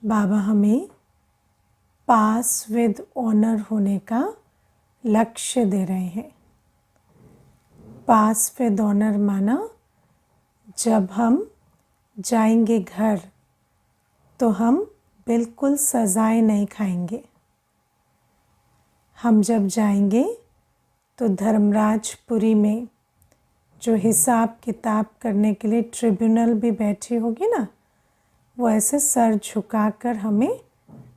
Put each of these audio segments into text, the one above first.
बाबा हमें पास with honour होने का लक्ष्य दे रहे हैं। पास विद ऑनर माना जब हम जाएंगे घर तो हम बिल्कुल सजाएं नहीं खाएंगे। हम जब जाएंगे तो धर्मराजपुरी में जो हिसाब किताब करने के लिए ट्रिब्यूनल भी बैठी होगी ना, वो ऐसे सर झुकाकर हमें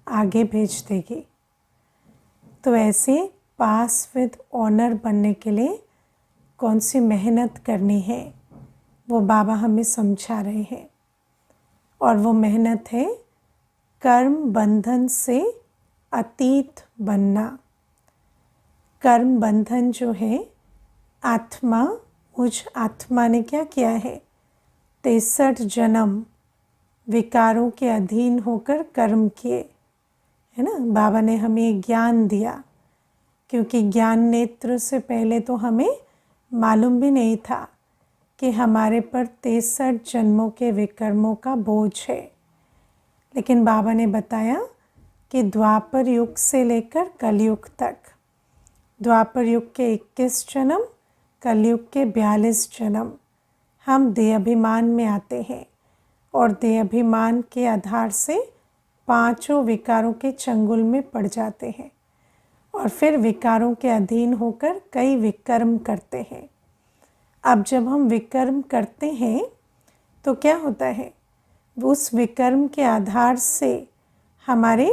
आगे भेज देगी। तो ऐसे पास विद ऑनर बनने के लिए कौन सी मेहनत करनी है वो बाबा हमें समझा रहे हैं। और वो मेहनत है कर्म बंधन से अतीत बनना। कर्म बंधन जो है आत्मा, मुझ आत्मा ने क्या किया है, 63 जन्म विकारों के अधीन होकर कर्म किए, है ना। बाबा ने हमें ज्ञान दिया, क्योंकि ज्ञान नेत्र से पहले तो हमें मालूम भी नहीं था कि हमारे पर 63 जन्मों के विकर्मों का बोझ है। लेकिन बाबा ने बताया कि द्वापर युग से लेकर कलयुग तक, द्वापर युग के 21 जन्म, कलयुग के 42 जन्म हम देहाभिमान में आते हैं और देहाभिमान के आधार से पांचों विकारों के चंगुल में पड़ जाते हैं और फिर विकारों के अधीन होकर कई विकर्म करते हैं। अब जब हम विकर्म करते हैं तो क्या होता है, उस विकर्म के आधार से हमारे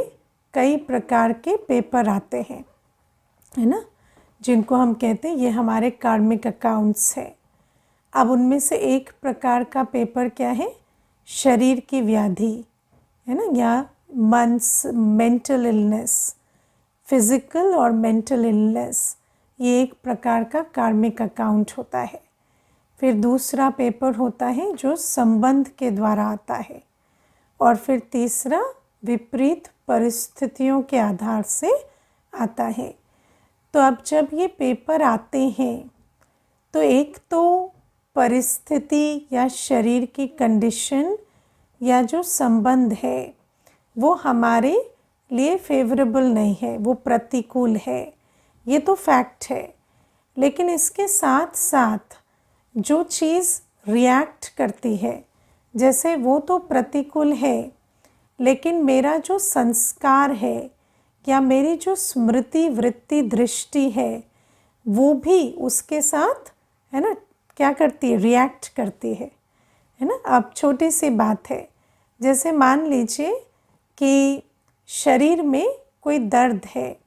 कई प्रकार के पेपर आते हैं, है ना, जिनको हम कहते हैं ये हमारे कार्मिक अकाउंट्स है। अब उनमें से एक प्रकार का पेपर क्या है, शरीर की व्याधि, है ना, या मेंटल इलनेस, फिजिकल और मेंटल इलनेस, ये एक प्रकार का कार्मिक अकाउंट होता है। फिर दूसरा पेपर होता है जो संबंध के द्वारा आता है, और फिर तीसरा विपरीत परिस्थितियों के आधार से आता है। तो अब जब ये पेपर आते हैं तो एक तो परिस्थिति या शरीर की कंडीशन या जो संबंध है वो हमारे लिए फेवरेबल नहीं है, वो प्रतिकूल है, ये तो फैक्ट है। लेकिन इसके साथ साथ जो चीज़ रिएक्ट करती है, जैसे वो तो प्रतिकूल है, लेकिन मेरा जो संस्कार है या मेरी जो स्मृति वृत्ति दृष्टि है वो भी उसके साथ, है ना, क्या करती है, रिएक्ट करती है ना। अब छोटी सी बात है, जैसे मान लीजिए कि शरीर में कोई दर्द है,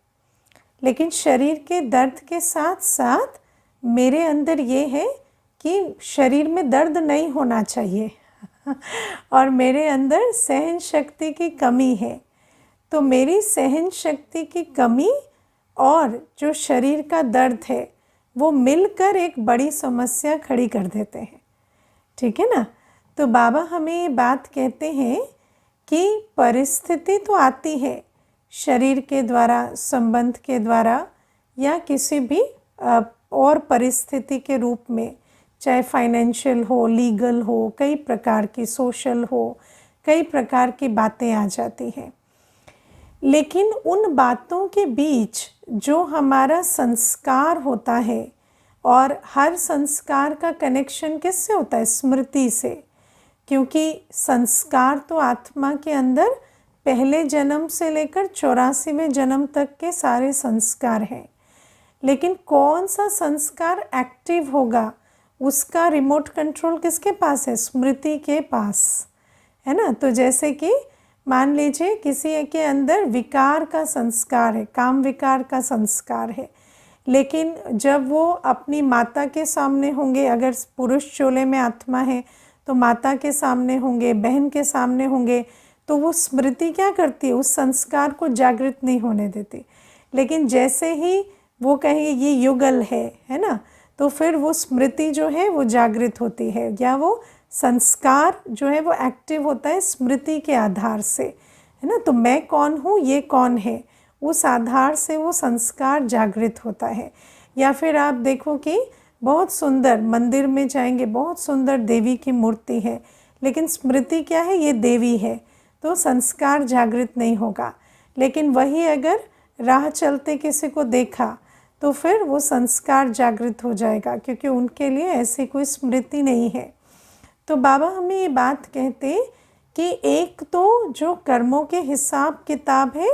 लेकिन शरीर के दर्द के साथ साथ मेरे अंदर ये है कि शरीर में दर्द नहीं होना चाहिए और मेरे अंदर सहन शक्ति की कमी है। तो मेरी सहन शक्ति की कमी और जो शरीर का दर्द है वो मिलकर एक बड़ी समस्या खड़ी कर देते हैं, ठीक है ना। तो बाबा हमें ये बात कहते हैं कि परिस्थिति तो आती है शरीर के द्वारा, संबंध के द्वारा, या किसी भी और परिस्थिति के रूप में, चाहे फाइनेंशियल हो, लीगल हो, कई प्रकार की, सोशल हो, कई प्रकार की बातें आ जाती हैं। लेकिन उन बातों के बीच जो हमारा संस्कार होता है, और हर संस्कार का कनेक्शन किससे होता है, स्मृति से, क्योंकि संस्कार तो आत्मा के अंदर पहले जन्म से लेकर 84वें जन्म तक के सारे संस्कार हैं। लेकिन कौन सा संस्कार एक्टिव होगा उसका रिमोट कंट्रोल किसके पास है, स्मृति के पास, है ना। तो जैसे कि मान लीजिए किसी के अंदर विकार का संस्कार है, काम विकार का संस्कार है, लेकिन जब वो अपनी माता के सामने होंगे, अगर पुरुष चोले में आत्मा है तो माता के सामने होंगे, बहन के सामने होंगे, तो वो स्मृति क्या करती है, उस संस्कार को जागृत नहीं होने देती। लेकिन जैसे ही वो कहेंगे ये युगल है ना, तो फिर वो स्मृति जो है वो जागृत होती है, या वो संस्कार जो है वो एक्टिव होता है स्मृति के आधार से, है ना। तो मैं कौन हूँ, ये कौन है, उस आधार से वो संस्कार जागृत होता है। या फिर आप देखो कि बहुत सुंदर मंदिर में जाएंगे, बहुत सुंदर देवी की मूर्ति है, लेकिन स्मृति क्या है, ये देवी है, तो संस्कार जागृत नहीं होगा। लेकिन वही अगर राह चलते किसी को देखा तो फिर वो संस्कार जागृत हो जाएगा, क्योंकि उनके लिए ऐसी कोई स्मृति नहीं है। तो बाबा हमें ये बात कहते कि एक तो जो कर्मों के हिसाब किताब है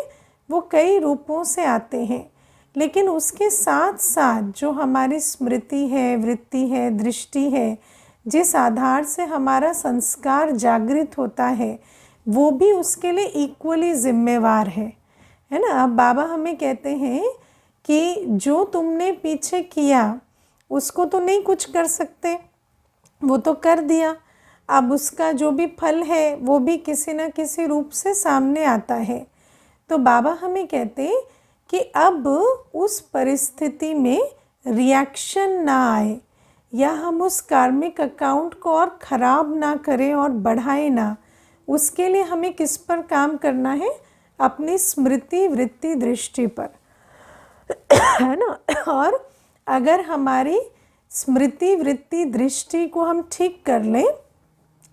वो कई रूपों से आते हैं, लेकिन उसके साथ साथ जो हमारी स्मृति है, वृत्ति है, दृष्टि है, जिस आधार से हमारा संस्कार जागृत होता है, वो भी उसके लिए इक्वली जिम्मेवार है ना। अब बाबा हमें कहते हैं कि जो तुमने पीछे किया उसको तो नहीं कुछ कर सकते, वो तो कर दिया। अब उसका जो भी फल है वो भी किसी न किसी रूप से सामने आता है। तो बाबा हमें कहते हैं कि अब उस परिस्थिति में रिएक्शन ना आए, या हम उस कार्मिक अकाउंट को और ख़राब ना करें और बढ़ाएं ना। उसके लिए हमें किस पर काम करना है? अपनी स्मृति, वृत्ति, दृष्टि पर, है ना। और अगर हमारी स्मृति, वृत्ति, दृष्टि को हम ठीक कर लें,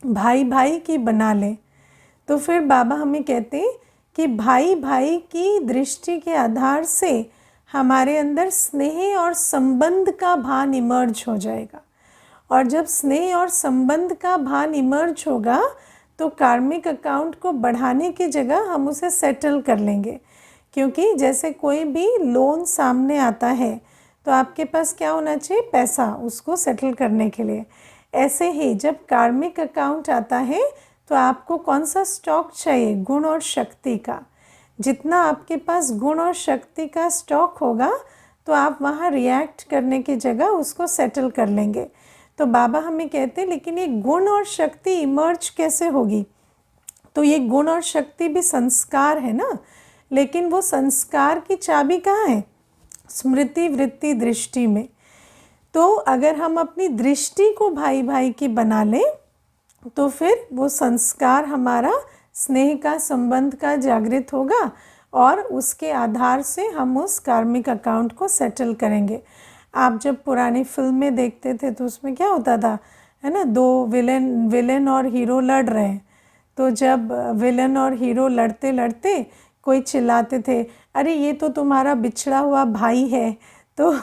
भाई भाई की बना लें, तो फिर बाबा हमें कहते हैं कि भाई भाई की दृष्टि के आधार से हमारे अंदर स्नेह और संबंध का भान इमर्ज हो जाएगा। और जब स्नेह और संबंध का भान इमर्ज होगा तो कार्मिक अकाउंट को बढ़ाने की जगह हम उसे सेटल कर लेंगे। क्योंकि जैसे कोई भी लोन सामने आता है तो आपके पास क्या होना चाहिए? पैसा, उसको सेटल करने के लिए। ऐसे ही जब कार्मिक अकाउंट आता है तो आपको कौन सा स्टॉक चाहिए? गुण और शक्ति का। जितना आपके पास गुण और शक्ति का स्टॉक होगा तो आप वहाँ रिएक्ट करने की जगह उसको सेटल कर लेंगे। तो बाबा हमें कहते हैं लेकिन ये गुण और शक्ति इमर्ज कैसे होगी? तो ये गुण और शक्ति भी संस्कार है ना, लेकिन वो संस्कार की चाबी कहाँ है? स्मृति, वृत्ति, दृष्टि में। तो अगर हम अपनी दृष्टि को भाई भाई की बना लें तो फिर वो संस्कार हमारा स्नेह का, संबंध का जागृत होगा और उसके आधार से हम उस कार्मिक अकाउंट को सेटल करेंगे। आप जब पुरानी फिल्में देखते थे तो उसमें क्या होता था, है ना, दो विलेन और हीरो लड़ रहे हैं, तो जब विलेन और हीरो लड़ते लड़ते कोई चिल्लाते थे, अरे ये तो तुम्हारा बिछड़ा हुआ भाई है। तो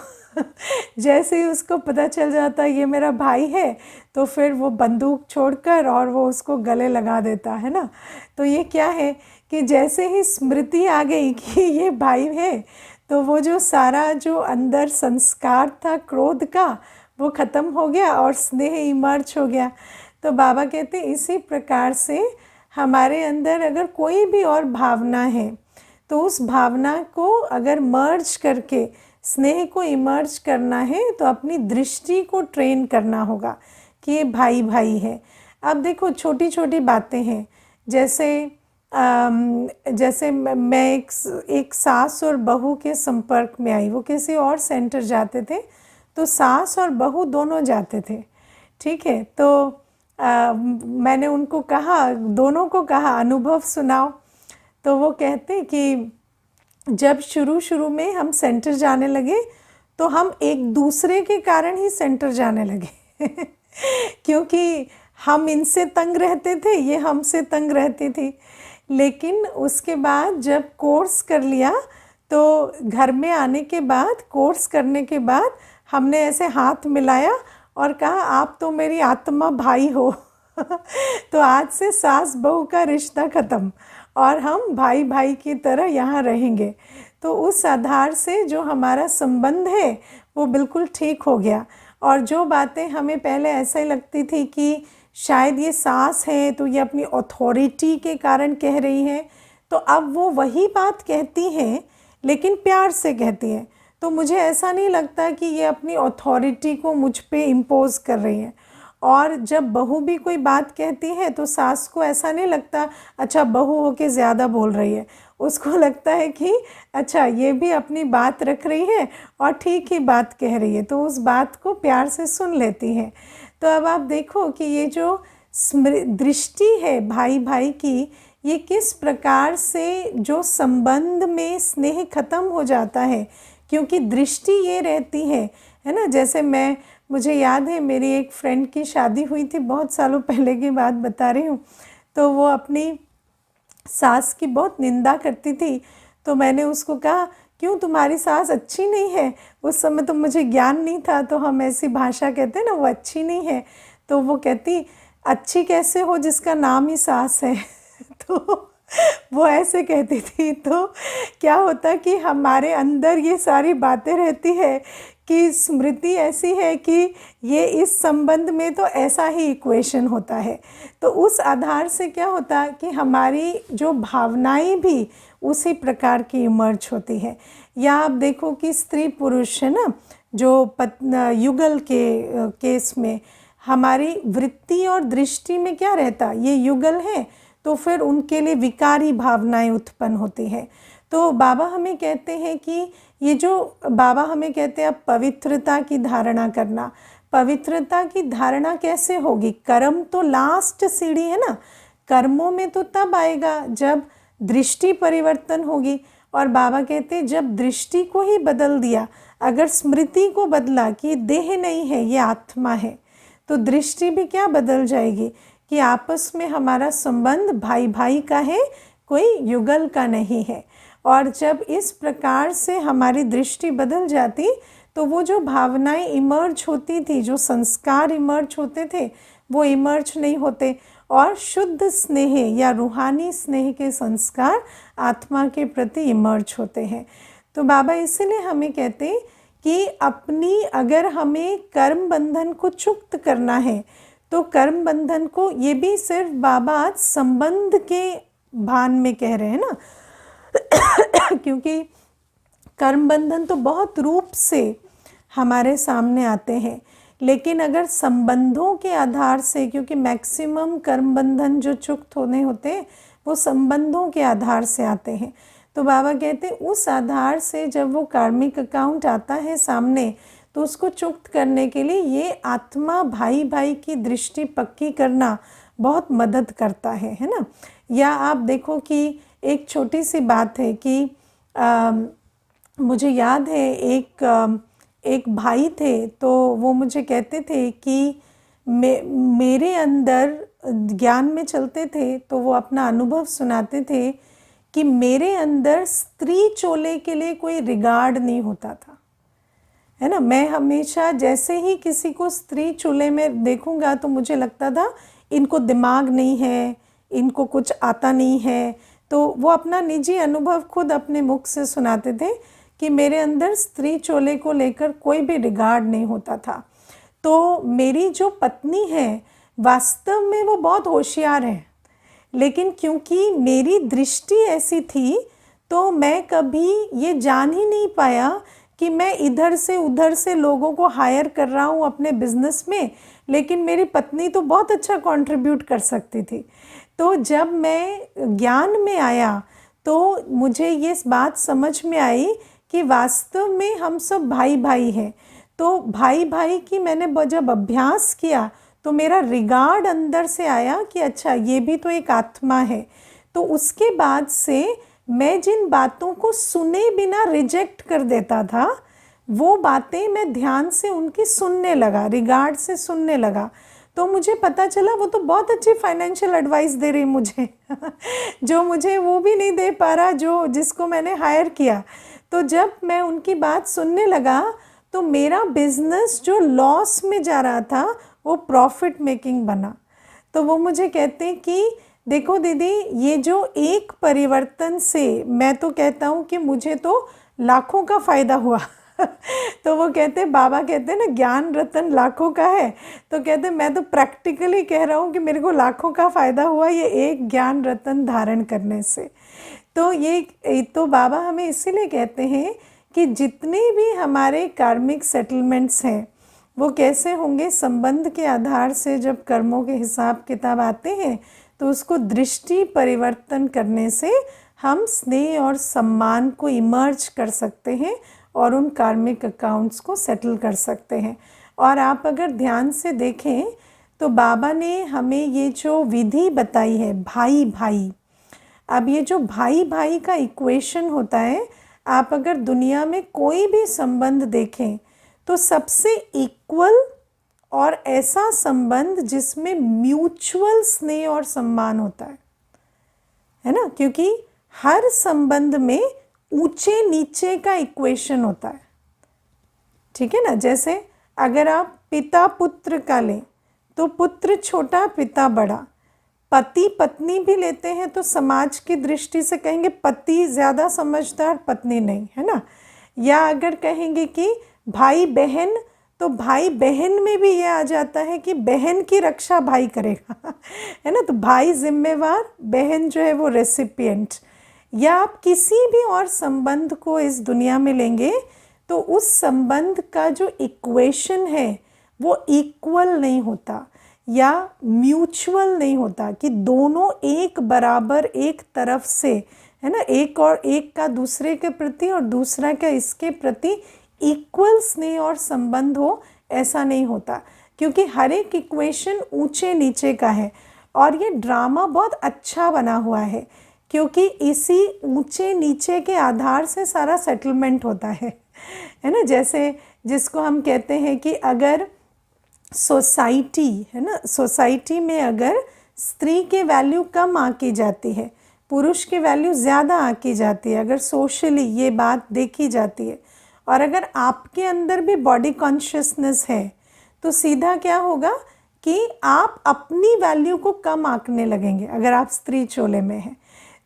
जैसे ही उसको पता चल जाता ये मेरा भाई है तो फिर वो बंदूक छोड़कर और वो उसको गले लगा देता है ना। तो ये क्या है कि जैसे ही स्मृति आ गई कि ये भाई है तो वो जो सारा जो अंदर संस्कार था क्रोध का वो ख़त्म हो गया और स्नेह इमर्ज हो गया। तो बाबा कहते इसी प्रकार से हमारे अंदर अगर कोई भी और भावना है तो उस भावना को अगर मर्ज करके स्नेह को इमर्ज करना है तो अपनी दृष्टि को ट्रेन करना होगा कि ये भाई भाई है। अब देखो छोटी छोटी बातें हैं, जैसे मैं एक सास और बहू के संपर्क में आई, वो किसी और सेंटर जाते थे तो सास और बहू दोनों जाते थे, ठीक है। तो मैंने उनको कहा, दोनों को कहा अनुभव सुनाओ। तो वो कहते कि जब शुरू में हम सेंटर जाने लगे तो हम एक दूसरे के कारण ही सेंटर जाने लगे क्योंकि हम इनसे तंग रहते थे, ये हमसे तंग रहती थी। लेकिन उसके बाद जब कोर्स कर लिया तो घर में आने के बाद, कोर्स करने के बाद हमने ऐसे हाथ मिलाया और कहा आप तो मेरी आत्मा भाई हो तो आज से सास बहू का रिश्ता ख़त्म और हम भाई भाई की तरह यहाँ रहेंगे। तो उस आधार से जो हमारा संबंध है वो बिल्कुल ठीक हो गया। और जो बातें हमें पहले ऐसे लगती थी कि शायद ये सास है तो ये अपनी अथॉरिटी के कारण कह रही है, तो अब वो वही बात कहती हैं लेकिन प्यार से कहती हैं। तो मुझे ऐसा नहीं लगता कि ये अपनी अथॉरिटी को मुझ पे इम्पोज कर रही है। और जब बहू भी कोई बात कहती है तो सास को ऐसा नहीं लगता अच्छा बहू होके ज़्यादा बोल रही है, उसको लगता है कि अच्छा ये भी अपनी बात रख रही है और ठीक ही बात कह रही है, तो उस बात को प्यार से सुन लेती है। तो अब आप देखो कि ये जो दृष्टि है भाई भाई की, ये किस प्रकार से जो संबंध में स्नेह ख़त्म हो जाता है, क्योंकि दृष्टि ये रहती है ना। जैसे मुझे याद है मेरी एक फ्रेंड की शादी हुई थी, बहुत सालों पहले की बात बता रही हूँ। तो वो अपनी सास की बहुत निंदा करती थी। तो मैंने उसको कहा, क्यों तुम्हारी सास अच्छी नहीं है? उस समय तो मुझे ज्ञान नहीं था, तो हम ऐसी भाषा कहते हैं ना, वो अच्छी नहीं है। तो वो कहती, अच्छी कैसे हो जिसका नाम ही सास है। तो वो ऐसे कहती थी। तो क्या होता कि हमारे अंदर ये सारी बातें रहती है कि स्मृति ऐसी है कि ये इस संबंध में तो ऐसा ही इक्वेशन होता है। तो उस आधार से क्या होता कि हमारी जो भावनाएं भी उसी प्रकार की इमर्ज होती है। या आप देखो कि स्त्री पुरुष है ना, जो युगल के केस में हमारी वृत्ति और दृष्टि में क्या रहता, ये युगल है, तो फिर उनके लिए विकारी भावनाएं उत्पन्न होती है। तो बाबा हमें कहते हैं कि ये जो बाबा हमें कहते हैं अब पवित्रता की धारणा करना। पवित्रता की धारणा कैसे होगी? कर्म तो लास्ट सीढ़ी है ना, कर्मों में तो तब आएगा जब दृष्टि परिवर्तन होगी। और बाबा कहते हैं जब दृष्टि को ही बदल दिया, अगर स्मृति को बदला कि देह नहीं है ये आत्मा है, तो दृष्टि भी क्या बदल जाएगी कि आपस में हमारा संबंध भाई भाई का है, कोई युगल का नहीं है। और जब इस प्रकार से हमारी दृष्टि बदल जाती तो वो जो भावनाएं इमर्ज होती थी, जो संस्कार इमर्ज होते थे, वो इमर्ज नहीं होते। और शुद्ध स्नेह या रूहानी स्नेह के संस्कार आत्मा के प्रति इमर्ज होते हैं। तो बाबा इसीलिए हमें कहते हैं कि अपनी, अगर हमें कर्म बंधन को चुक्त करना है तो कर्म बंधन को, ये भी सिर्फ बाबा आज संबंध के भान में कह रहे हैं ना, क्योंकि कर्म बंधन तो बहुत रूप से हमारे सामने आते हैं, लेकिन अगर संबंधों के आधार से, क्योंकि मैक्सिमम कर्म बंधन जो चुक्त होने होते हैं वो संबंधों के आधार से आते हैं। तो बाबा कहते हैं उस आधार से जब वो कार्मिक अकाउंट आता है सामने, तो उसको चुक्त करने के लिए ये आत्मा भाई भाई की दृष्टि पक्की करना बहुत मदद करता है ना। या आप देखो कि एक छोटी सी बात है कि मुझे याद है एक भाई थे, तो वो मुझे कहते थे कि मेरे अंदर ज्ञान में चलते थे, तो वो अपना अनुभव सुनाते थे कि मेरे अंदर स्त्री चोले के लिए कोई रिगार्ड नहीं होता था, है ना। मैं हमेशा जैसे ही किसी को स्त्री चूल्हे में देखूंगा तो मुझे लगता था इनको दिमाग नहीं है, इनको कुछ आता नहीं है। तो वो अपना निजी अनुभव खुद अपने मुख से सुनाते थे कि मेरे अंदर स्त्री चोले को लेकर कोई भी रिगार्ड नहीं होता था। तो मेरी जो पत्नी है वास्तव में वो बहुत होशियार है, लेकिन क्योंकि मेरी दृष्टि ऐसी थी तो मैं कभी ये जान ही नहीं पाया कि मैं इधर से उधर से लोगों को हायर कर रहा हूँ अपने बिजनेस में, लेकिन मेरी पत्नी तो बहुत अच्छा कंट्रीब्यूट कर सकती थी। तो जब मैं ज्ञान में आया तो मुझे ये बात समझ में आई कि वास्तव में हम सब भाई भाई हैं। तो भाई भाई की मैंने जब अभ्यास किया तो मेरा रिगार्ड अंदर से आया कि अच्छा ये भी तो एक आत्मा है। तो उसके बाद से मैं जिन बातों को सुने बिना रिजेक्ट कर देता था, वो बातें मैं ध्यान से उनकी सुनने लगा, रिगार्ड से सुनने लगा। तो मुझे पता चला वो तो बहुत अच्छी फाइनेंशियल एडवाइस दे रही मुझे जो मुझे वो भी नहीं दे पा रहा जो जिसको मैंने हायर किया। तो जब मैं उनकी बात सुनने लगा तो मेरा बिजनेस जो लॉस में जा रहा था वो प्रॉफिट मेकिंग बना। तो वो मुझे कहते कि देखो दीदी, ये जो एक परिवर्तन से, मैं तो कहता हूँ कि मुझे तो लाखों का फ़ायदा हुआ तो वो कहते, बाबा कहते हैं ना ज्ञान रतन लाखों का है, तो कहते मैं तो प्रैक्टिकली कह रहा हूँ कि मेरे को लाखों का फ़ायदा हुआ ये एक ज्ञान रतन धारण करने से। तो ये तो बाबा हमें इसीलिए कहते हैं कि जितने भी हमारे कार्मिक सेटलमेंट्स हैं वो कैसे होंगे, संबंध के आधार से जब कर्मों के हिसाब किताब आते हैं तो उसको दृष्टि परिवर्तन करने से हम स्नेह और सम्मान को इमर्ज कर सकते हैं और उन कार्मिक अकाउंट्स को सेटल कर सकते हैं। और आप अगर ध्यान से देखें तो बाबा ने हमें ये जो विधि बताई है भाई भाई, अब ये जो भाई भाई का इक्वेशन होता है, आप अगर दुनिया में कोई भी संबंध देखें तो सबसे इक्वल और ऐसा संबंध जिसमें म्यूचुअल स्नेह और सम्मान होता है है ना, क्योंकि हर संबंध में ऊंचे नीचे का इक्वेशन होता है, ठीक है ना। जैसे अगर आप पिता पुत्र का लें तो पुत्र छोटा पिता बड़ा, पति पत्नी भी लेते हैं तो समाज की दृष्टि से कहेंगे पति ज़्यादा समझदार पत्नी नहीं, है ना। या अगर कहेंगे कि भाई बहन तो भाई बहन में भी ये आ जाता है कि बहन की रक्षा भाई करेगा है ना, तो भाई जिम्मेवार, बहन जो है वो रेसिपिएंट। या आप किसी भी और संबंध को इस दुनिया में लेंगे तो उस संबंध का जो इक्वेशन है वो इक्वल नहीं होता या म्यूचुअल नहीं होता कि दोनों एक बराबर एक तरफ से, है ना, एक और एक का दूसरे के प्रति और दूसरा का इसके प्रति इक्वल स्नेह और संबंध हो, ऐसा नहीं होता, क्योंकि हर एक इक्वेशन ऊंचे नीचे का है। और ये ड्रामा बहुत अच्छा बना हुआ है क्योंकि इसी ऊंचे नीचे के आधार से सारा सेटलमेंट होता है ना। जैसे जिसको हम कहते हैं कि अगर सोसाइटी, है ना, सोसाइटी में अगर स्त्री के वैल्यू कम आकी जाती है, पुरुष की वैल्यू ज़्यादा आकी जाती है, अगर सोशली ये बात देखी जाती है, और अगर आपके अंदर भी बॉडी कॉन्शियसनेस है तो सीधा क्या होगा कि आप अपनी वैल्यू को कम आंकने लगेंगे अगर आप स्त्री चोले में हैं।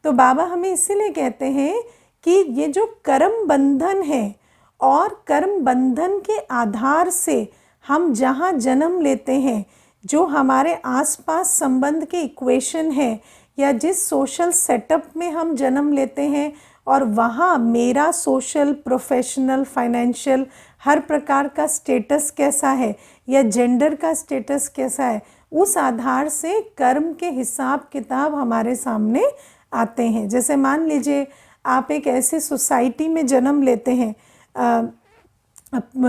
तो बाबा हमें इसीलिए कहते हैं कि ये जो कर्म बंधन है और कर्म बंधन के आधार से हम जहाँ जन्म लेते हैं, जो हमारे आसपास संबंध के इक्वेशन है या जिस सोशल सेटअप में हम जन्म लेते हैं और वहाँ मेरा सोशल, प्रोफेशनल, फाइनेंशियल हर प्रकार का स्टेटस कैसा है या जेंडर का स्टेटस कैसा है, उस आधार से कर्म के हिसाब किताब हमारे सामने आते हैं। जैसे मान लीजिए आप एक ऐसी सोसाइटी में जन्म लेते हैं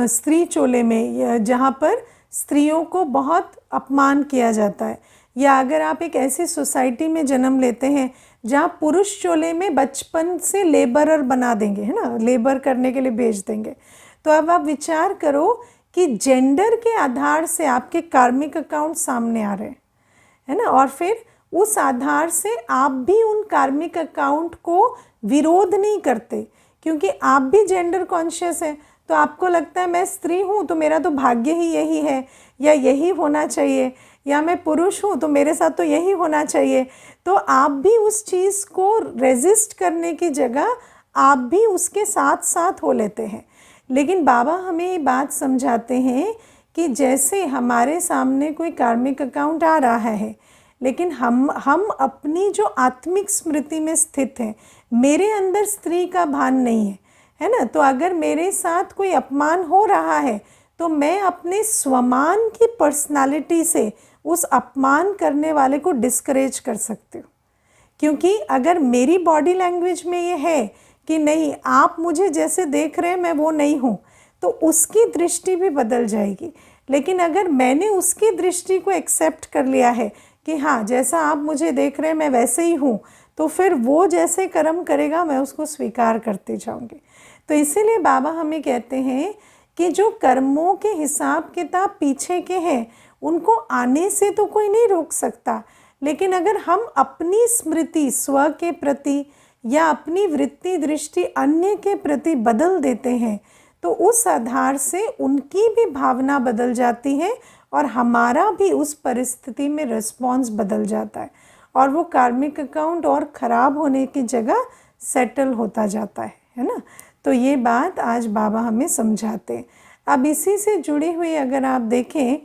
स्त्री चोले में जहाँ पर स्त्रियों को बहुत अपमान किया जाता है, या अगर आप एक ऐसी सोसाइटी में जन्म लेते हैं जहाँ पुरुष चोले में बचपन से लेबरर बना देंगे, है ना, लेबर करने के लिए भेज देंगे, तो अब आप विचार करो कि जेंडर के आधार से आपके कार्मिक अकाउंट सामने आ रहे हैं, है ना, और फिर उस आधार से आप भी उन कार्मिक अकाउंट को विरोध नहीं करते क्योंकि आप भी जेंडर कॉन्शियस हैं। तो आपको लगता है मैं स्त्री हूँ तो मेरा तो भाग्य ही यही है या यही होना चाहिए, या मैं पुरुष हूँ तो मेरे साथ तो यही होना चाहिए। तो आप भी उस चीज़ को रेजिस्ट करने की जगह आप भी उसके साथ साथ हो लेते हैं। लेकिन बाबा हमें ये बात समझाते हैं कि जैसे हमारे सामने कोई कार्मिक अकाउंट आ रहा है, लेकिन हम अपनी जो आत्मिक स्मृति में स्थित हैं, मेरे अंदर स्त्री का भान नहीं है ना, तो अगर मेरे साथ कोई अपमान हो रहा है तो मैं अपने स्वमान की पर्सनालिटी से उस अपमान करने वाले को डिस्करेज कर सकती हूँ। क्योंकि अगर मेरी बॉडी लैंग्वेज में ये है कि नहीं, आप मुझे जैसे देख रहे हैं मैं वो नहीं हूँ, तो उसकी दृष्टि भी बदल जाएगी। लेकिन अगर मैंने उसकी दृष्टि को एक्सेप्ट कर लिया है कि हाँ, जैसा आप मुझे देख रहे हैं मैं वैसे ही हूँ, तो फिर वो जैसे कर्म करेगा मैं उसको स्वीकार करते जाऊँगी। तो इसीलिए बाबा हमें कहते हैं कि जो कर्मों के हिसाब किताब पीछे के हैं उनको आने से तो कोई नहीं रोक सकता, लेकिन अगर हम अपनी स्मृति स्व के प्रति या अपनी वृत्ति दृष्टि अन्य के प्रति बदल देते हैं तो उस आधार से उनकी भी भावना बदल जाती है और हमारा भी उस परिस्थिति में रिस्पॉन्स बदल जाता है और वो कार्मिक अकाउंट और ख़राब होने की जगह सेटल होता जाता है ना। तो ये बात आज बाबा हमें समझाते हैं। अब इसी से जुड़ी हुई अगर आप देखें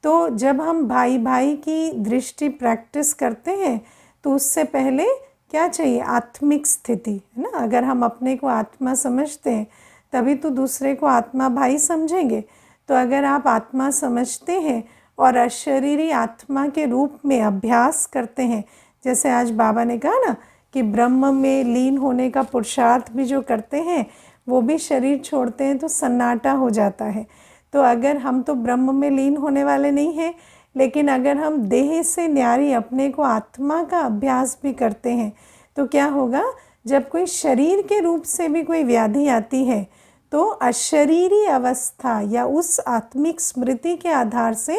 तो जब हम भाई भाई की दृष्टि प्रैक्टिस करते हैं तो उससे पहले क्या चाहिए, आत्मिक स्थिति, है ना। अगर हम अपने को आत्मा समझते हैं तभी तो दूसरे को आत्मा भाई समझेंगे। तो अगर आप आत्मा समझते हैं और अशरीरी आत्मा के रूप में अभ्यास करते हैं, जैसे आज बाबा ने कहा ना कि ब्रह्म में लीन होने का पुरुषार्थ भी जो करते हैं वो भी शरीर छोड़ते हैं तो सन्नाटा हो जाता है। तो अगर हम तो ब्रह्म में लीन होने वाले नहीं हैं, लेकिन अगर हम देह से न्यारी अपने को आत्मा का अभ्यास भी करते हैं तो क्या होगा, जब कोई शरीर के रूप से भी कोई व्याधि आती है तो अशरीरी अवस्था या उस आत्मिक स्मृति के आधार से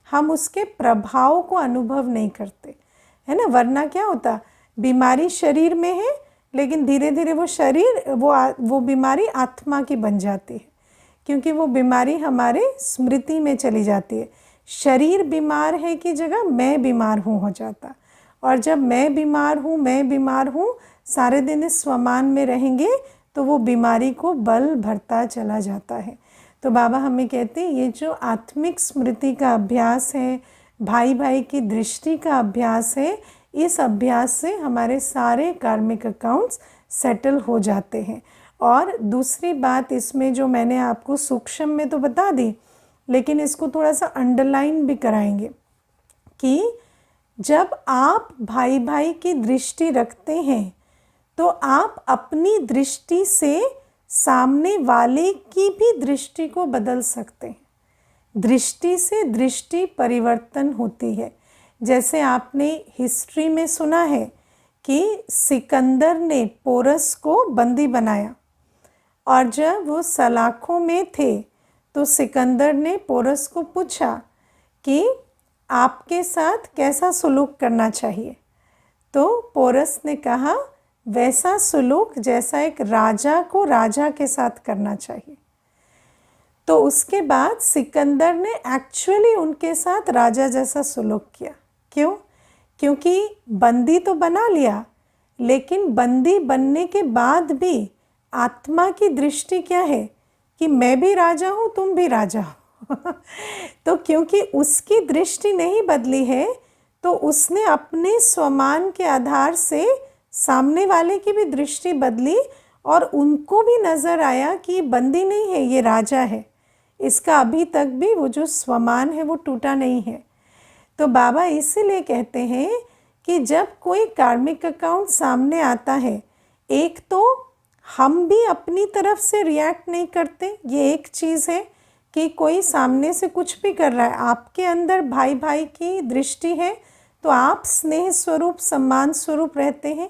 हम उसके प्रभाव को अनुभव नहीं करते, है ना। वरना क्या होता, बीमारी शरीर में है, लेकिन धीरे धीरे वो शरीर वो बीमारी आत्मा की बन जाती है, क्योंकि वो बीमारी हमारे स्मृति में चली जाती है। शरीर बीमार है की जगह मैं बीमार हूँ हो जाता, और जब मैं बीमार हूँ सारे दिन इस स्वमान में रहेंगे तो वो बीमारी को बल भरता चला जाता है। तो बाबा हमें कहते हैं ये जो आत्मिक स्मृति का अभ्यास है, भाई भाई की दृष्टि का अभ्यास है, इस अभ्यास से हमारे सारे कार्मिक अकाउंट्स सेटल हो जाते हैं। और दूसरी बात इसमें जो मैंने आपको सूक्ष्म में तो बता दी, लेकिन इसको थोड़ा सा अंडरलाइन भी कराएंगे कि जब आप भाई भाई की दृष्टि रखते हैं तो आप अपनी दृष्टि से सामने वाले की भी दृष्टि को बदल सकते हैं। दृष्टि से दृष्टि परिवर्तन होती है। जैसे आपने हिस्ट्री में सुना है कि सिकंदर ने पोरस को बंदी बनाया, और जब वो सलाखों में थे तो सिकंदर ने पोरस को पूछा कि आपके साथ कैसा सुलूक करना चाहिए। तो पोरस ने कहा वैसा सुलूक जैसा एक राजा को राजा के साथ करना चाहिए। तो उसके बाद सिकंदर ने एक्चुअली उनके साथ राजा जैसा सुलूक किया। क्यों? क्योंकि बंदी तो बना लिया, लेकिन बंदी बनने के बाद भी आत्मा की दृष्टि क्या है कि मैं भी राजा हूँ, तुम भी राजा हो। तो क्योंकि उसकी दृष्टि नहीं बदली है, तो उसने अपने स्वमान के आधार से सामने वाले की भी दृष्टि बदली, और उनको भी नज़र आया कि बंदी नहीं है, ये राजा है। इसका अभी तक भी वो जो स्वमान है वो टूटा नहीं है। तो बाबा इसीलिए कहते हैं कि जब कोई कार्मिक अकाउंट सामने आता है, एक तो हम भी अपनी तरफ से रिएक्ट नहीं करते, ये एक चीज़ है कि कोई सामने से कुछ भी कर रहा है, आपके अंदर भाई भाई की दृष्टि है तो आप स्नेह स्वरूप सम्मान स्वरूप रहते हैं।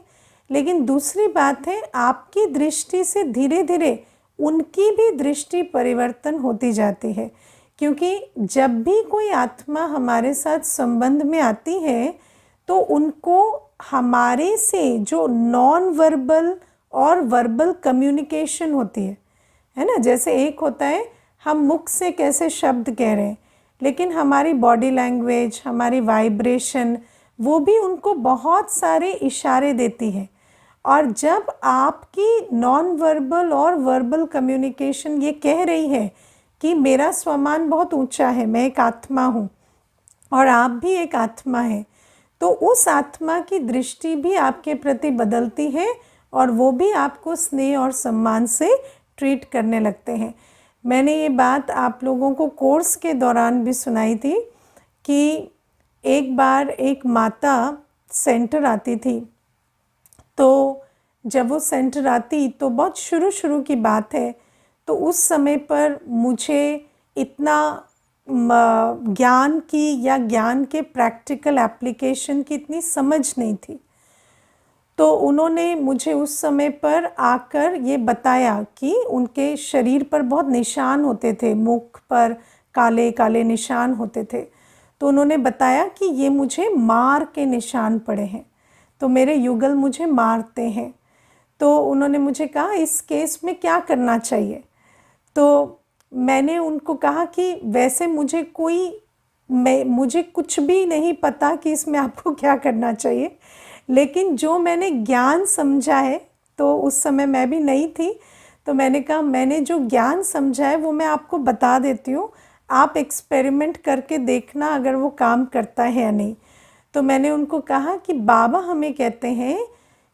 लेकिन दूसरी बात है, आपकी दृष्टि से धीरे धीरे उनकी भी दृष्टि परिवर्तन होती जाती है, क्योंकि जब भी कोई आत्मा हमारे साथ संबंध में आती है तो उनको हमारे से जो नॉन वर्बल और वर्बल कम्युनिकेशन होती है ना, जैसे एक होता है हम मुख से कैसे शब्द कह रहे हैं, लेकिन हमारी बॉडी लैंग्वेज, हमारी वाइब्रेशन, वो भी उनको बहुत सारे इशारे देती है। और जब आपकी नॉन वर्बल और वर्बल कम्युनिकेशन ये कह रही है कि मेरा स्वमान बहुत ऊंचा है, मैं एक आत्मा हूँ और आप भी एक आत्मा हैं, तो उस आत्मा की दृष्टि भी आपके प्रति बदलती है और वो भी आपको स्नेह और सम्मान से ट्रीट करने लगते हैं। मैंने ये बात आप लोगों को कोर्स के दौरान भी सुनाई थी कि एक बार एक माता सेंटर आती थी, तो जब वो सेंटर आती तो बहुत शुरू की बात है, तो उस समय पर मुझे इतना ज्ञान की या ज्ञान के प्रैक्टिकल एप्लीकेशन की इतनी समझ नहीं थी। तो उन्होंने मुझे उस समय पर आकर ये बताया कि उनके शरीर पर बहुत निशान होते थे, मुख पर काले काले निशान होते थे। तो उन्होंने बताया कि ये मुझे मार के निशान पड़े हैं, तो मेरे युगल मुझे मारते हैं। तो उन्होंने मुझे कहा इस केस में क्या करना चाहिए। तो मैंने उनको कहा कि वैसे मुझे कुछ भी नहीं पता कि इसमें आपको क्या करना चाहिए, लेकिन जो मैंने ज्ञान समझा है, तो उस समय मैं भी नहीं थी, तो मैंने कहा मैंने जो ज्ञान समझा है वो मैं आपको बता देती हूँ, आप एक्सपेरिमेंट करके देखना अगर वो काम करता है या नहीं। तो मैंने उनको कहा कि बाबा हमें कहते हैं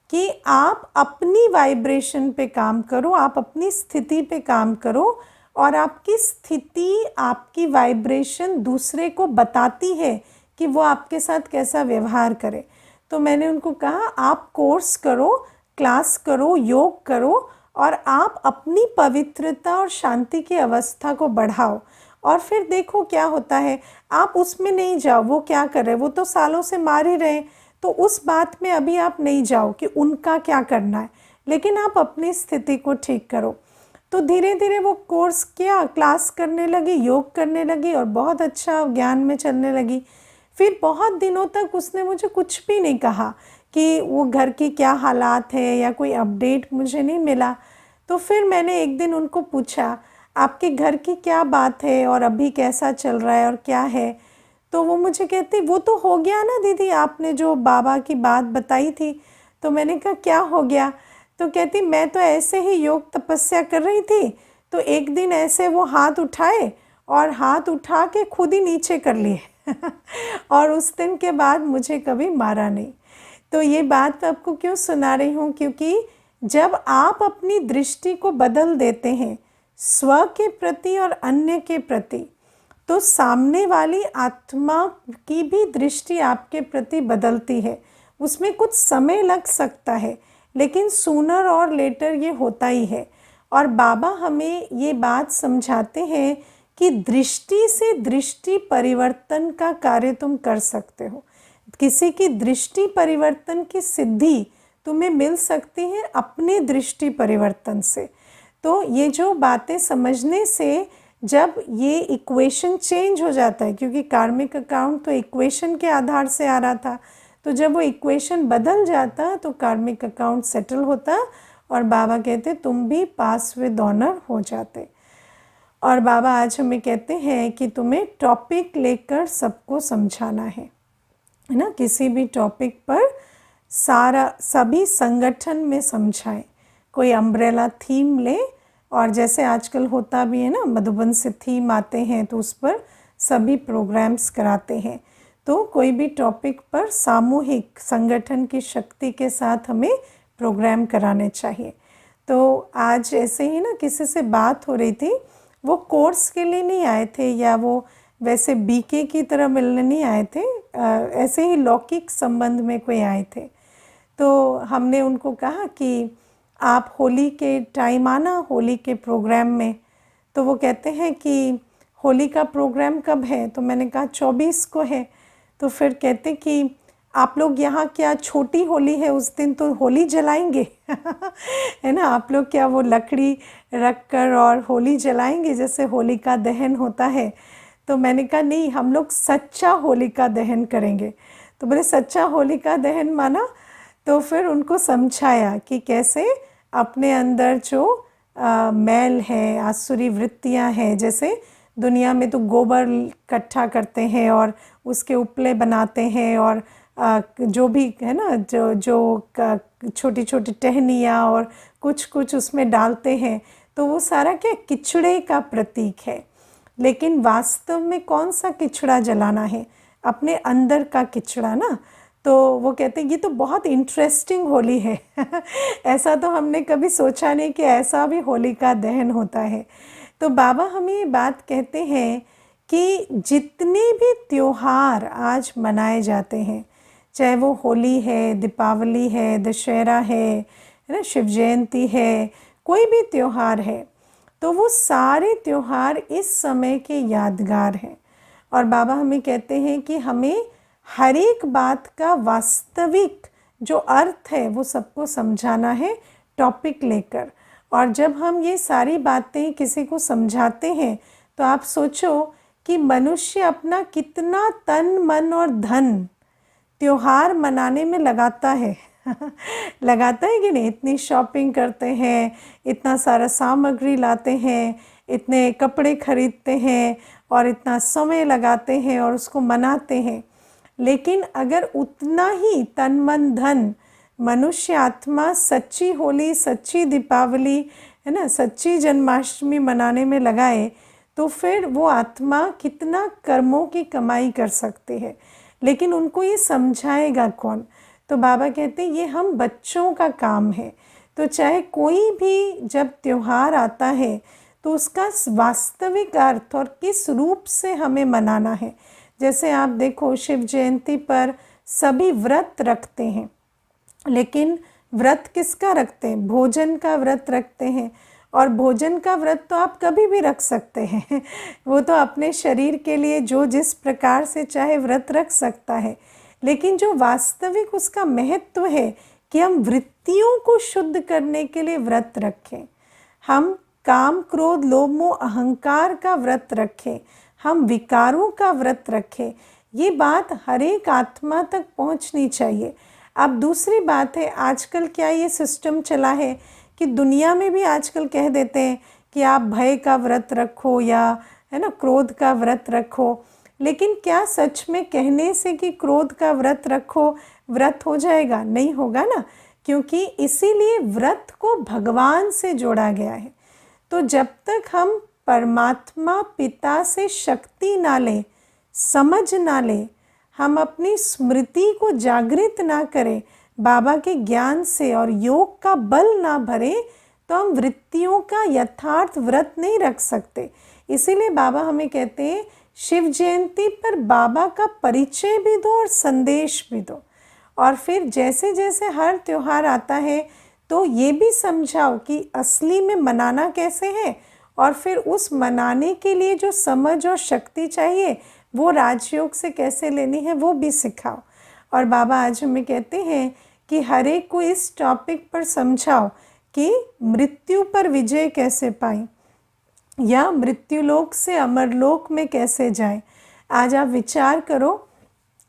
कि आप अपनी वाइब्रेशन पे काम करो, आप अपनी स्थिति पे काम करो, और आपकी स्थिति, आपकी वाइब्रेशन दूसरे को बताती है कि वो आपके साथ कैसा व्यवहार करे। तो मैंने उनको कहा आप कोर्स करो, क्लास करो, योग करो, और आप अपनी पवित्रता और शांति की अवस्था को बढ़ाओ, और फिर देखो क्या होता है। आप उसमें नहीं जाओ वो क्या कर रहे, वो तो सालों से मार ही रहे, तो उस बात में अभी आप नहीं जाओ कि उनका क्या करना है, लेकिन आप अपनी स्थिति को ठीक करो। तो धीरे धीरे वो कोर्स किया, क्लास करने लगी, योग करने लगी और बहुत अच्छा ज्ञान में चलने लगी। फिर बहुत दिनों तक उसने मुझे कुछ भी नहीं कहा, कि वो घर की क्या हालात है या कोई अपडेट मुझे नहीं मिला। तो फिर मैंने एक दिन उनको पूछा, आपके घर की क्या बात है और अभी कैसा चल रहा है और क्या है। तो वो मुझे कहती, वो तो हो गया ना दीदी, आपने जो बाबा की बात बताई थी। तो मैंने कहा क्या हो गया। तो कहती, मैं तो ऐसे ही योग तपस्या कर रही थी, तो एक दिन ऐसे वो हाथ उठाए और हाथ उठा के खुद ही नीचे कर लिए और उस दिन के बाद मुझे कभी मारा नहीं। तो ये बात आपको क्यों सुना रही हूँ, क्योंकि जब आप अपनी दृष्टि को बदल देते हैं स्व के प्रति और अन्य के प्रति, तो सामने वाली आत्मा की भी दृष्टि आपके प्रति बदलती है। उसमें कुछ समय लग सकता है, लेकिन सूनर और लेटर ये होता ही है। और बाबा हमें ये बात समझाते हैं कि दृष्टि से दृष्टि परिवर्तन का कार्य तुम कर सकते हो। किसी की दृष्टि परिवर्तन की सिद्धि तुम्हें मिल सकती है अपने दृष्टि परिवर्तन से। तो ये जो बातें समझने से जब ये इक्वेशन चेंज हो जाता है, क्योंकि कार्मिक अकाउंट तो इक्वेशन के आधार से आ रहा था, तो जब वो इक्वेशन बदल जाता तो कार्मिक अकाउंट सेटल होता और बाबा कहते तुम भी पास विद ऑनर हो जाते। और बाबा आज हमें कहते हैं कि तुम्हें टॉपिक लेकर सबको समझाना है ना। किसी भी टॉपिक पर सभी संगठन में समझाएं। कोई अम्ब्रेला थीम ले, और जैसे आजकल होता भी है ना, मधुबन से थीम आते हैं तो उस पर सभी प्रोग्राम्स कराते हैं। तो कोई भी टॉपिक पर सामूहिक संगठन की शक्ति के साथ हमें प्रोग्राम कराने चाहिए। तो आज ऐसे ही ना किसी से बात हो रही थी, वो कोर्स के लिए नहीं आए थे या वो वैसे बीके की तरह मिलने नहीं आए थे, ऐसे ही लौकिक संबंध में कोई आए थे। तो हमने उनको कहा कि आप होली के टाइम आना, होली के प्रोग्राम में। तो वो कहते हैं कि होली का प्रोग्राम कब है। तो मैंने कहा 24 को है। तो फिर कहते कि आप लोग यहाँ क्या छोटी होली है उस दिन तो होली जलाएंगे है ना, आप लोग क्या वो लकड़ी रख कर और होली जलाएंगे जैसे होलिका दहन होता है। तो मैंने कहा नहीं, हम लोग सच्चा होलिका दहन करेंगे। तो बोले सच्चा होलिका दहन माना। तो फिर उनको समझाया कि कैसे अपने अंदर जो मैल है, आसुरी वृत्तियां हैं, जैसे दुनिया में तो गोबर इकट्ठा करते हैं और उसके उपले बनाते हैं और जो भी है ना, जो छोटी छोटी टहनियाँ और कुछ कुछ उसमें डालते हैं, तो वो सारा क्या किचड़े का प्रतीक है। लेकिन वास्तव में कौन सा किचड़ा जलाना है, अपने अंदर का किचड़ा ना। तो वो कहते हैं ये तो बहुत इंटरेस्टिंग होली है ऐसा तो हमने कभी सोचा नहीं कि ऐसा भी होली का दहन होता है। तो बाबा हमें ये बात कहते हैं कि जितने भी त्योहार आज मनाए जाते हैं, चाहे वो होली है, दीपावली है, दशहरा है ना, शिव जयंती है, कोई भी त्योहार है, तो वो सारे त्योहार इस समय के यादगार हैं। और बाबा हमें कहते हैं कि हमें हर एक बात का वास्तविक जो अर्थ है वो सबको समझाना है टॉपिक लेकर। और जब हम ये सारी बातें किसी को समझाते हैं तो आप सोचो कि मनुष्य अपना कितना तन मन और धन त्योहार मनाने में लगाता है लगाता है कि नहीं। इतनी शॉपिंग करते हैं, इतना सारा सामग्री लाते हैं, इतने कपड़े खरीदते हैं और इतना समय लगाते हैं और उसको मनाते हैं। लेकिन अगर उतना ही तन मन धन मनुष्य आत्मा सच्ची होली, सच्ची दीपावली है ना, सच्ची जन्माष्टमी मनाने में लगाए, तो फिर वो आत्मा कितना कर्मों की कमाई कर सकती है। लेकिन उनको ये समझाएगा कौन। तो बाबा कहते हैं ये हम बच्चों का काम है। तो चाहे कोई भी जब त्योहार आता है तो उसका वास्तविक अर्थ और किस रूप से हमें मनाना है। जैसे आप देखो शिव जयंती पर सभी व्रत रखते हैं, लेकिन व्रत किसका रखते हैं? भोजन का व्रत रखते हैं। और भोजन का व्रत तो आप कभी भी रख सकते हैं वो तो अपने शरीर के लिए जो जिस प्रकार से चाहे व्रत रख सकता है। लेकिन जो वास्तविक उसका महत्व है कि हम वृत्तियों को शुद्ध करने के लिए व्रत रखें, हम काम क्रोध लोभ मोह अहंकार का व्रत रखें, हम विकारों का व्रत रखें। ये बात हर एक आत्मा तक पहुंचनी चाहिए। अब दूसरी बात है, आजकल क्या ये सिस्टम चला है कि दुनिया में भी आजकल कह देते हैं कि आप भय का व्रत रखो या है ना क्रोध का व्रत रखो, लेकिन क्या सच में कहने से कि क्रोध का व्रत रखो व्रत हो जाएगा? नहीं होगा ना, क्योंकि इसीलिए व्रत को भगवान से जोड़ा गया है। तो जब तक हम परमात्मा पिता से शक्ति ना लें, समझ ना लें, हम अपनी स्मृति को जागृत ना करें, बाबा के ज्ञान से और योग का बल ना भरें, तो हम वृत्तियों का यथार्थ व्रत नहीं रख सकते। इसीलिए बाबा हमें कहते हैं शिव जयंती पर बाबा का परिचय भी दो और संदेश भी दो, और फिर जैसे जैसे हर त्यौहार आता है तो ये भी समझाओ कि असली में मनाना कैसे है, और फिर उस मनाने के लिए जो समझ और शक्ति चाहिए वो राजयोग से कैसे लेनी है वो भी सिखाओ। और बाबा आज हमें कहते हैं कि हर एक को इस टॉपिक पर समझाओ कि मृत्यु पर विजय कैसे पाएं या मृत्युलोक से अमरलोक में कैसे जाएं। आज आप विचार करो,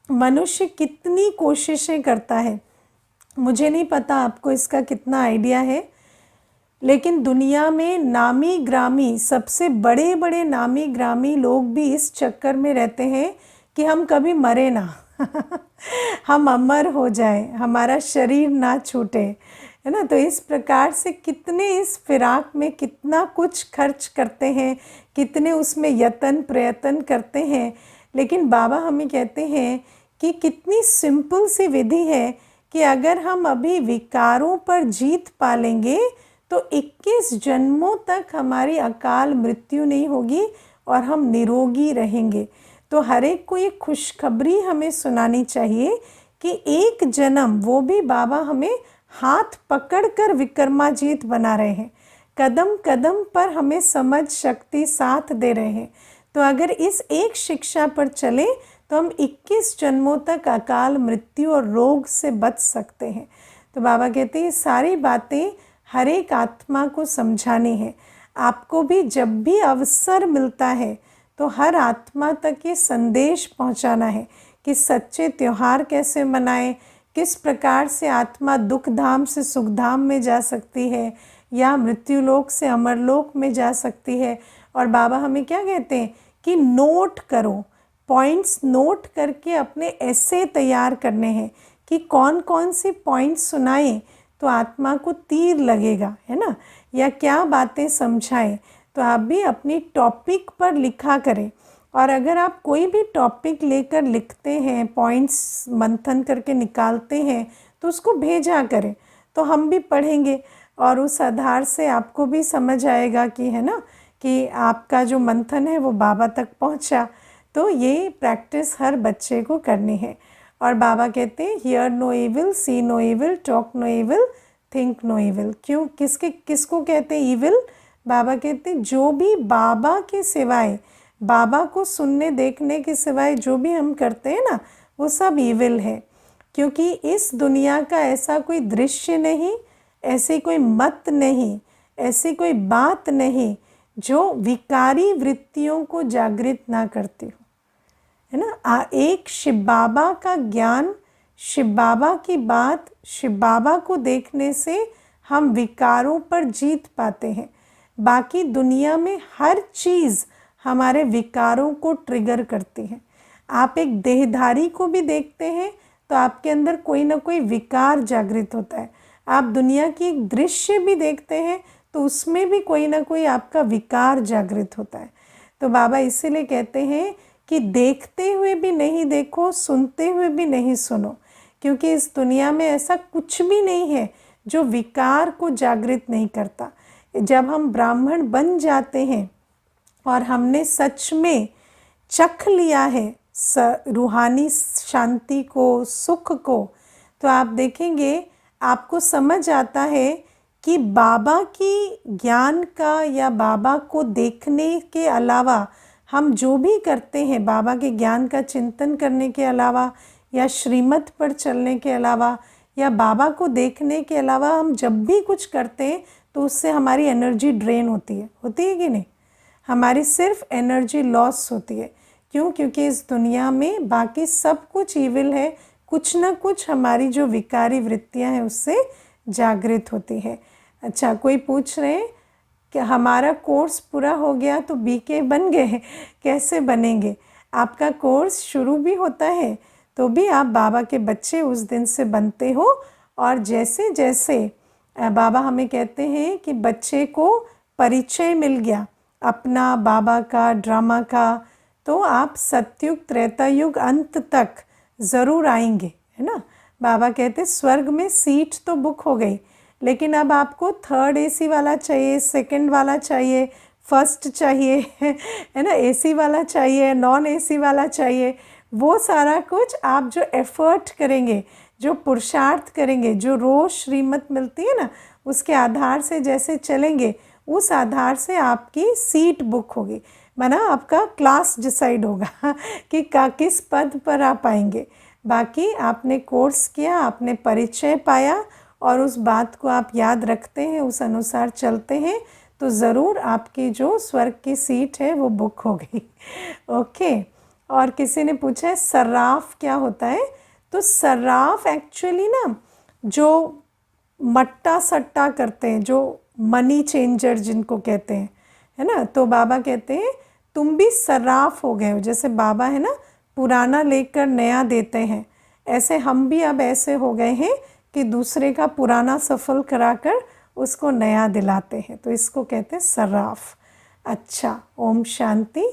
मनुष्य कितनी कोशिशें करता है, मुझे नहीं पता आपको इसका कितना आइडिया है, लेकिन दुनिया में नामी ग्रामी सबसे बड़े बड़े नामी ग्रामी लोग भी इस चक्कर में रहते हैं कि हम कभी मरे ना हम अमर हो जाएं, हमारा शरीर ना छूटे, है ना। तो इस प्रकार से कितने इस फिराक में कितना कुछ खर्च करते हैं, कितने उसमें यत्न प्रयत्न करते हैं, लेकिन बाबा हमें कहते हैं कि कितनी सिंपल सी विधि है कि अगर हम अभी विकारों पर जीत पा लेंगे तो 21 जन्मों तक हमारी अकाल मृत्यु नहीं होगी और हम निरोगी रहेंगे। तो हर एक को ये खुशखबरी हमें सुनानी चाहिए कि एक जन्म, वो भी बाबा हमें हाथ पकड़कर विक्रमाजीत बना रहे हैं, कदम कदम पर हमें समझ शक्ति साथ दे रहे हैं। तो अगर इस एक शिक्षा पर चले तो हम 21 जन्मों तक अकाल मृत्यु और रोग से बच सकते हैं। तो बाबा कहते हैं ये सारी बातें हर एक आत्मा को समझानी है। आपको भी जब भी अवसर मिलता है तो हर आत्मा तक ये संदेश पहुंचाना है कि सच्चे त्यौहार कैसे मनाएं, किस प्रकार से आत्मा दुख धाम से सुख धाम में जा सकती है या मृत्युलोक से अमरलोक में जा सकती है। और बाबा हमें क्या कहते हैं कि नोट करो, पॉइंट्स नोट करके अपने ऐसे तैयार करने हैं कि कौन कौन सी पॉइंट्स सुनाएं तो आत्मा को तीर लगेगा, है ना, या क्या बातें समझाएं। तो आप भी अपनी टॉपिक पर लिखा करें, और अगर आप कोई भी टॉपिक लेकर लिखते हैं, पॉइंट्स मंथन करके निकालते हैं, तो उसको भेजा करें, तो हम भी पढ़ेंगे और उस आधार से आपको भी समझ आएगा कि है ना कि आपका जो मंथन है वो बाबा तक पहुंचा। तो ये प्रैक्टिस हर बच्चे को करनी है। और बाबा कहते हैं hear no evil, see no evil, talk no evil, think no evil. क्यों, किसको कहते हैं इविल? बाबा कहते हैं जो भी बाबा के सिवाय, बाबा को सुनने देखने के सिवाय जो भी हम करते हैं ना, वो सब इविल है। क्योंकि इस दुनिया का ऐसा कोई दृश्य नहीं, ऐसी कोई मत नहीं, ऐसी कोई बात नहीं जो विकारी वृत्तियों को जागृत ना करती हो, है ना। एक शिव बाबा का ज्ञान, शिव बाबा की बात, शिव बाबा को देखने से हम विकारों पर जीत पाते हैं। बाकी दुनिया में हर चीज़ हमारे विकारों को ट्रिगर करती है। आप एक देहधारी को भी देखते हैं तो आपके अंदर कोई ना कोई विकार जागृत होता है। आप दुनिया की एक दृश्य भी देखते हैं तो उसमें भी कोई ना कोई आपका विकार जागृत होता है। तो बाबा इसीलिए कहते हैं कि देखते हुए भी नहीं देखो, सुनते हुए भी नहीं सुनो, क्योंकि इस दुनिया में ऐसा कुछ भी नहीं है जो विकार को जागृत नहीं करता। जब हम ब्राह्मण बन जाते हैं और हमने सच में चख लिया है रूहानी शांति को, सुख को, तो आप देखेंगे, आपको समझ आता है कि बाबा की ज्ञान का या बाबा को देखने के अलावा हम जो भी करते हैं, बाबा के ज्ञान का चिंतन करने के अलावा या श्रीमत पर चलने के अलावा या बाबा को देखने के अलावा हम जब भी कुछ करते हैं तो उससे हमारी एनर्जी ड्रेन होती है कि नहीं? हमारी सिर्फ एनर्जी लॉस होती है। क्यों? क्योंकि इस दुनिया में बाकी सब कुछ इविल है, कुछ ना कुछ हमारी जो विकारी वृत्तियां हैं उससे जागृत होती है। अच्छा, कोई पूछ रहे हैं कि हमारा कोर्स पूरा हो गया तो बीके बन गए, कैसे बनेंगे? आपका कोर्स शुरू भी होता है तो भी आप बाबा के बच्चे उस दिन से बनते हो। और जैसे जैसे बाबा हमें कहते हैं कि बच्चे को परिचय मिल गया अपना बाबा का, ड्रामा का, तो आप सतयुग, त्रेता युग, अंत तक ज़रूर आएंगे, है ना। बाबा कहते स्वर्ग में सीट तो बुक हो गई, लेकिन अब आपको 3rd AC वाला चाहिए, 2nd वाला चाहिए, 1st चाहिए, है ना, AC वाला चाहिए, नॉन AC वाला चाहिए। वो सारा कुछ आप जो एफर्ट करेंगे, जो पुरुषार्थ करेंगे, जो रोज़ श्रीमत मिलती है ना, उसके आधार से जैसे चलेंगे, उस आधार से आपकी सीट बुक होगी, माना आपका क्लास डिसाइड होगा कि किस पद पर आप आएंगे। बाकी आपने कोर्स किया, आपने परिचय पाया और उस बात को आप याद रखते हैं, उस अनुसार चलते हैं, तो ज़रूर आपकी जो स्वर्ग की सीट है वो बुक हो गई। ओके। और किसी ने पूछा है सर्राफ क्या होता है? तो सर्राफ एक्चुअली ना जो मट्टा सट्टा करते हैं, जो मनी चेंजर जिनको कहते हैं, है ना, तो बाबा कहते हैं तुम भी सर्राफ हो गए हो। जैसे बाबा है ना पुराना लेकर नया देते हैं, ऐसे हम भी अब ऐसे हो गए हैं कि दूसरे का पुराना सफल कराकर उसको नया दिलाते हैं, तो इसको कहते हैं सर्राफ। अच्छा, ओम शांति।